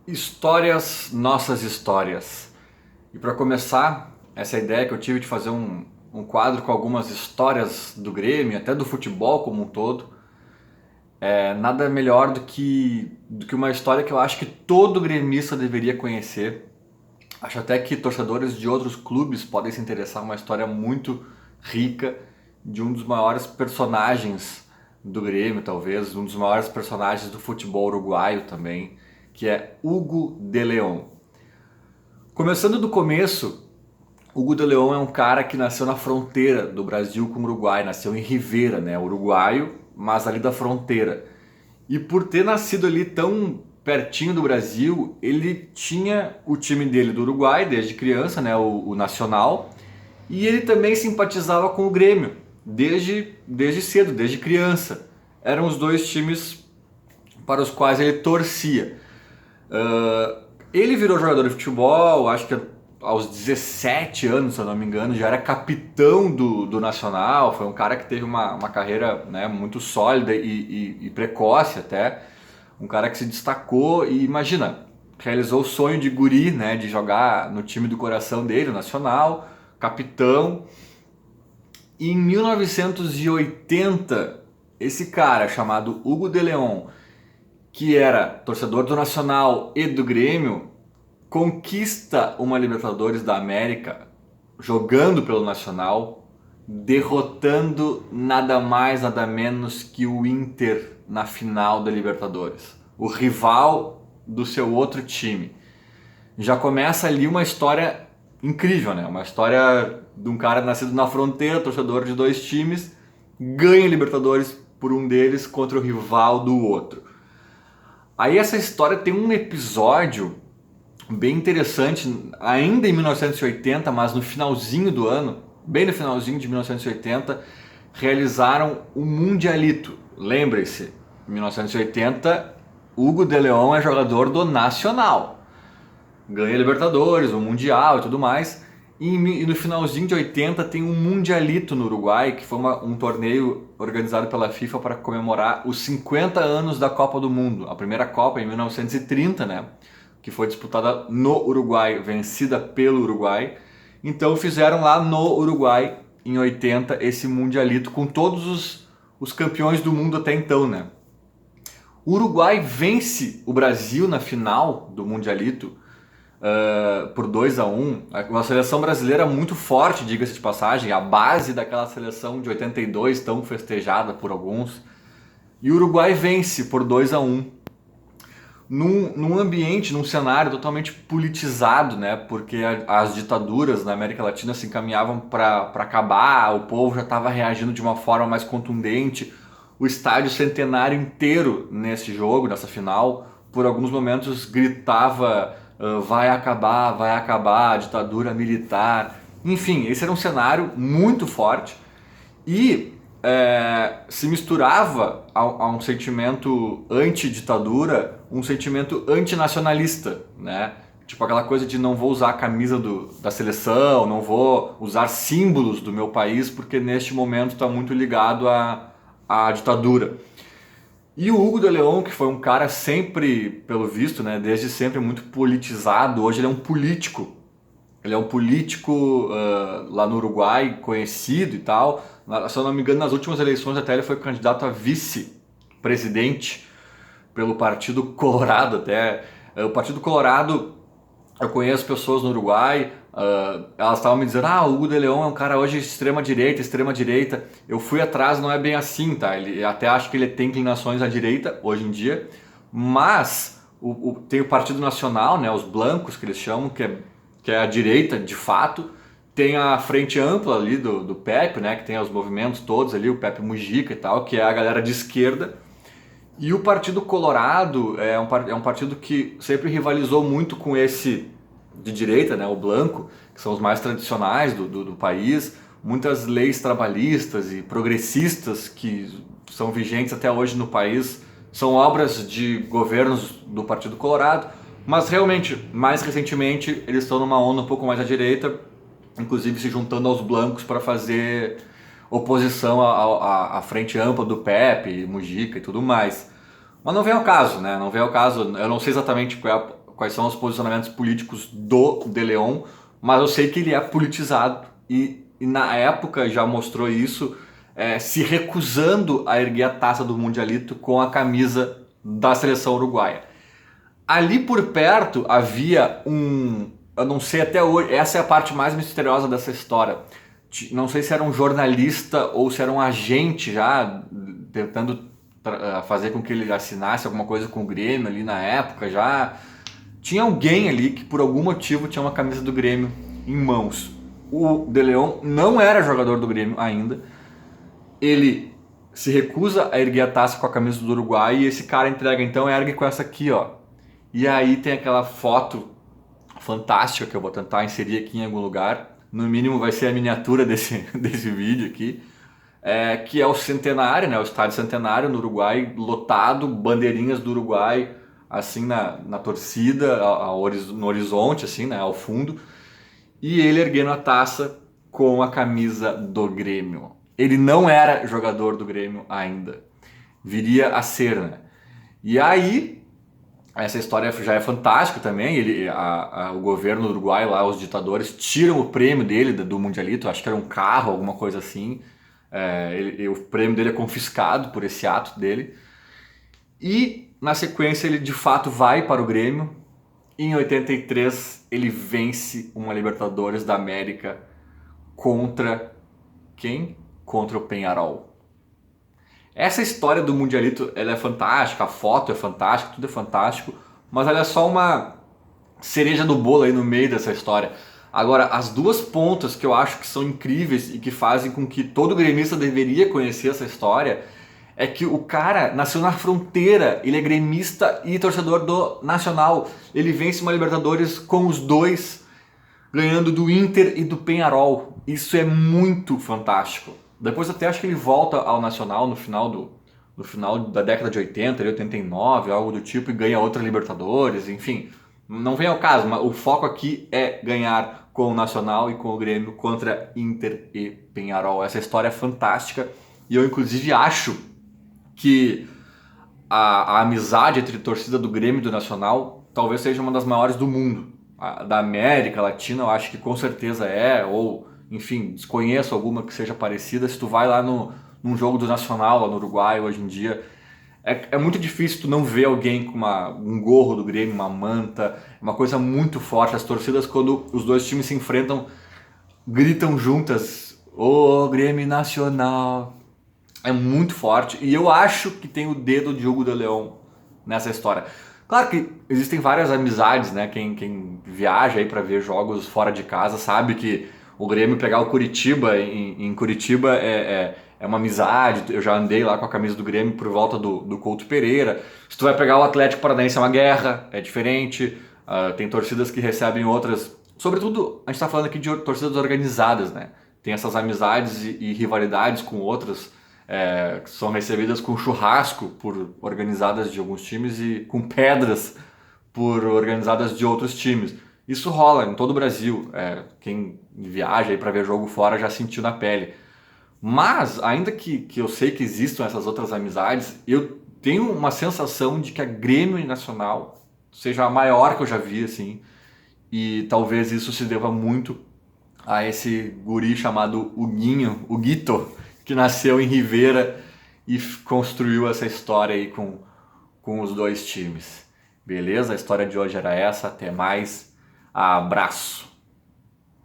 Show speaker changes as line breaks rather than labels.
Histórias, nossas histórias. E para começar, essa ideia que eu tive de fazer um quadro com algumas histórias do Grêmio, até do futebol como um todo, é nada melhor do que uma história que eu acho que todo gremista deveria conhecer. Acho até que torcedores de outros clubes podem se interessar, uma história muito rica de um dos maiores personagens do Grêmio, talvez, um dos maiores personagens do futebol uruguaio também, que é Hugo de León. Começando do começo, Hugo de León é um cara que nasceu na fronteira do Brasil com o Uruguai, nasceu em Rivera, né, uruguaio, mas ali da fronteira. E por ter nascido ali tão pertinho do Brasil, ele tinha o time dele do Uruguai desde criança, né, o Nacional, e ele também simpatizava com o Grêmio desde cedo, desde criança. Eram os dois times para os quais ele torcia. Ele virou jogador de futebol, acho que aos 17 anos, se eu não me engano, já era capitão do Nacional. Foi um cara que teve uma carreira, né, muito sólida e precoce até. Um cara que se destacou e, imagina, realizou o sonho de guri, né, de jogar no time do coração dele, o Nacional, capitão. E em 1980, esse cara chamado Hugo de León, que era torcedor do Nacional e do Grêmio, conquista uma Libertadores da América jogando pelo Nacional, derrotando nada mais, nada menos que o Inter na final da Libertadores, o rival do seu outro time. Já começa ali uma história incrível, né? Uma história de um cara nascido na fronteira, torcedor de dois times, ganha Libertadores por um deles contra o rival do outro. Aí essa história tem um episódio bem interessante, ainda em 1980, mas no finalzinho do ano, bem no finalzinho de 1980, realizaram o Mundialito. Lembre-se, em 1980, Hugo de León é jogador do Nacional. Ganha Libertadores, o Mundial e tudo mais. E no finalzinho de 80 tem um Mundialito no Uruguai, que foi um torneio organizado pela FIFA para comemorar os 50 anos da Copa do Mundo. A primeira Copa em 1930, né? Que foi disputada no Uruguai, vencida pelo Uruguai. Então fizeram lá no Uruguai, em 80, esse Mundialito com todos os campeões do mundo até então, né? O Uruguai vence o Brasil na final do Mundialito por 2-1. Uma seleção brasileira muito forte, diga-se de passagem, a base daquela seleção de 82, tão festejada por alguns. E o Uruguai vence por 2-1. Num ambiente, num cenário totalmente politizado, né? Porque as ditaduras na América Latina se encaminhavam para acabar, o povo já estava reagindo de uma forma mais contundente. O estádio centenário inteiro nesse jogo, nessa final, por alguns momentos gritava vai acabar a ditadura militar. Enfim, esse era um cenário muito forte e se misturava a um sentimento anti-ditadura, um sentimento antinacionalista, né? Tipo aquela coisa de não vou usar a camisa da seleção, não vou usar símbolos do meu país porque neste momento está muito ligado à ditadura. E o Hugo de León, que foi um cara sempre, pelo visto, né, desde sempre muito politizado, hoje ele é um político. Ele é um político lá no Uruguai, conhecido e tal. Se eu não me engano, nas últimas eleições até ele foi candidato a vice-presidente pelo Partido Colorado até. O Partido Colorado, eu conheço pessoas no Uruguai, elas estavam me dizendo, o Hugo de León é um cara hoje extrema direita. Eu fui atrás, não é bem assim, tá? Ele até acho que ele tem inclinações à direita hoje em dia, mas tem o Partido Nacional, né, os blancos que eles chamam, que é a direita de fato. Tem a frente ampla ali do Pepe, né, que tem os movimentos todos ali, o Pepe Mujica e tal, que é a galera de esquerda. E o Partido Colorado é um partido que sempre rivalizou muito com esse de direita, né, o Blanco, que são os mais tradicionais do país. Muitas leis trabalhistas e progressistas que são vigentes até hoje no país são obras de governos do Partido Colorado, mas realmente, mais recentemente, eles estão numa onda um pouco mais à direita, inclusive se juntando aos blancos para fazer oposição à frente ampla do Pepe, Mujica e tudo mais. Mas não vem ao caso, né? Não vem ao caso. Eu não sei exatamente qual quais são os posicionamentos políticos do De Leon, mas eu sei que ele é politizado e na época já mostrou isso, se recusando a erguer a taça do Mundialito com a camisa da seleção uruguaia. Ali por perto havia eu não sei até hoje, essa é a parte mais misteriosa dessa história. Não sei se era um jornalista ou se era um agente já tentando fazer com que ele assinasse alguma coisa com o Grêmio ali na época já. Tinha alguém ali que por algum motivo tinha uma camisa do Grêmio em mãos. O De Leon não era jogador do Grêmio ainda. Ele se recusa a erguer a taça com a camisa do Uruguai e esse cara entrega, então ergue com essa aqui, ó. E aí tem aquela foto fantástica que eu vou tentar inserir aqui em algum lugar. No mínimo vai ser a miniatura desse vídeo aqui. Que é o Centenário, né? O Estádio Centenário no Uruguai, lotado, bandeirinhas do Uruguai assim na torcida, no horizonte, assim, né? Ao fundo. E ele erguendo a taça com a camisa do Grêmio. Ele não era jogador do Grêmio ainda. Viria a ser, né? E aí, essa história já é fantástica também. O governo do Uruguai, lá, os ditadores, tiram o prêmio dele do Mundialito. Acho que era um carro, alguma coisa assim. O prêmio dele é confiscado por esse ato dele. E, na sequência, ele de fato vai para o Grêmio. Em 83, ele vence uma Libertadores da América contra quem? Contra o Peñarol. Essa história do Mundialito, ela é fantástica, a foto é fantástica, tudo é fantástico, mas ela é só uma cereja do bolo aí no meio dessa história. Agora, as duas pontas que eu acho que são incríveis e que fazem com que todo gremista deveria conhecer essa história é que o cara nasceu na fronteira, ele é gremista e torcedor do Nacional. Ele vence uma Libertadores com os dois, ganhando do Inter e do Peñarol. Isso é muito fantástico. Depois até acho que ele volta ao Nacional no final da década de 80, 89, algo do tipo, e ganha outra Libertadores, enfim. Não vem ao caso, mas o foco aqui é ganhar com o Nacional e com o Grêmio contra Inter e Peñarol. Essa história é fantástica e eu inclusive acho que a amizade entre a torcida do Grêmio e do Nacional talvez seja uma das maiores do mundo. Da América Latina eu acho que com certeza ou enfim, desconheço alguma que seja parecida. Se tu vai lá num jogo do Nacional, lá no Uruguai hoje em dia, é muito difícil tu não ver alguém com um gorro do Grêmio, uma manta, uma coisa muito forte. As torcidas, quando os dois times se enfrentam, gritam juntas, ô Grêmio Nacional. É muito forte e eu acho que tem o dedo de Hugo de Leon nessa história. Claro que existem várias amizades, né? Quem viaja aí para ver jogos fora de casa sabe que o Grêmio pegar o Curitiba em Curitiba é uma amizade. Eu já andei lá com a camisa do Grêmio por volta do Couto Pereira. Se tu vai pegar o Atlético Paranaense é uma guerra, é diferente. Tem torcidas que recebem outras. Sobretudo, a gente está falando aqui de torcidas organizadas, né? Tem essas amizades e rivalidades com outras que são recebidas com churrasco por organizadas de alguns times e com pedras por organizadas de outros times. Isso rola em todo o Brasil. Quem viaja aí para ver jogo fora já sentiu na pele. Mas, ainda que eu sei que existam essas outras amizades, eu tenho uma sensação de que a Grêmio e Nacional seja a maior que eu já vi, assim. E talvez isso se deva muito a esse guri chamado o Guito, que nasceu em Rivera e construiu essa história aí com os dois times. Beleza? A história de hoje era essa. Até mais. Abraço.